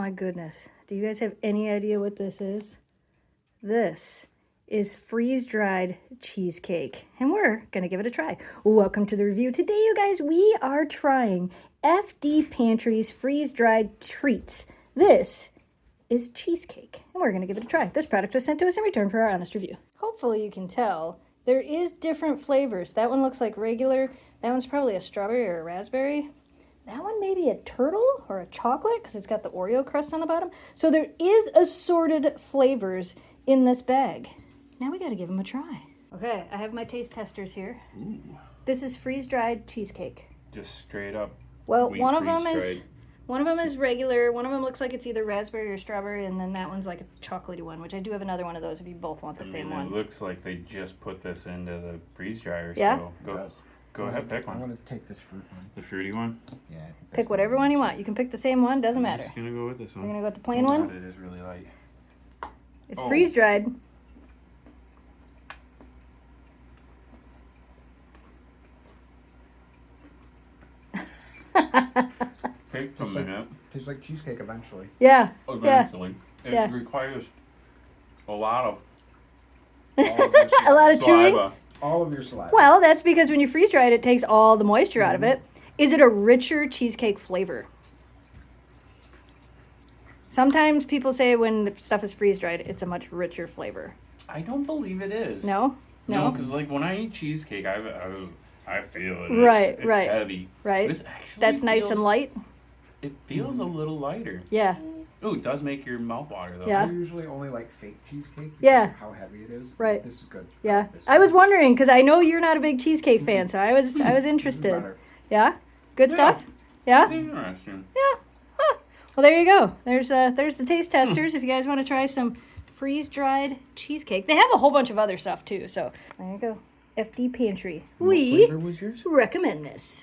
my goodness. Do you guys have any idea what this is? This is freeze-dried cheesecake, and we're gonna give it a try. Welcome to the review. Today, you guys, we are trying FD Pantry's freeze-dried treats. This is cheesecake, and we're gonna give it a try. This product was sent to us in return for our honest review. Hopefully you can tell there is different flavors. That one looks like regular. That one's probably a strawberry or a raspberry. That one may be a turtle or a chocolate because it's got the Oreo crust on the bottom. So there is assorted flavors in this bag. Now we got to give them a try. Okay, I have my taste testers here. Ooh. This is freeze-dried cheesecake. Just straight up. Well, one of them is regular. One of them looks like it's either raspberry or strawberry, and then that one's like a chocolatey one, which I do have another one of those if you both want the same one. It looks like they just put this into the freeze dryer. Yeah? So go ahead, pick one. I want to take this fruit one. The fruity one? Yeah. I think that's Pick whatever one you want. You can pick the same one, doesn't I'm matter. just gonna go with this one. We're gonna go with the plain God, one. it is really light. It's freeze-dried. Takes a minute. Tastes like cheesecake eventually. Yeah. Eventually. Yeah. It requires a lot of A lot of chewing. saliva. All of your saliva. Well, that's because when you freeze dry it, it takes all the moisture out of it. Is it a richer cheesecake flavor? Sometimes people say when the stuff is freeze dried, it's a much richer flavor. I don't believe it is. No? No, because like when I eat cheesecake, I feel it. Right, it's right. heavy. Right. This actually That's nice and feels- light. It feels a little lighter. Yeah. Ooh, it does make your mouth water though. Yeah. I usually only like fake cheesecake because Yeah. of how heavy it is. Right. This is good. Yeah. like this. I was wondering because I know you're not a big cheesecake fan, so I was This is interested. better. Yeah? Good Yeah. stuff? Yeah? Interesting. Yeah. Huh. Well, there you go. There's the taste testers if you guys want to try some freeze-dried cheesecake. They have a whole bunch of other stuff too, so there you go. FD Pantry. What We flavor was yours? recommend this.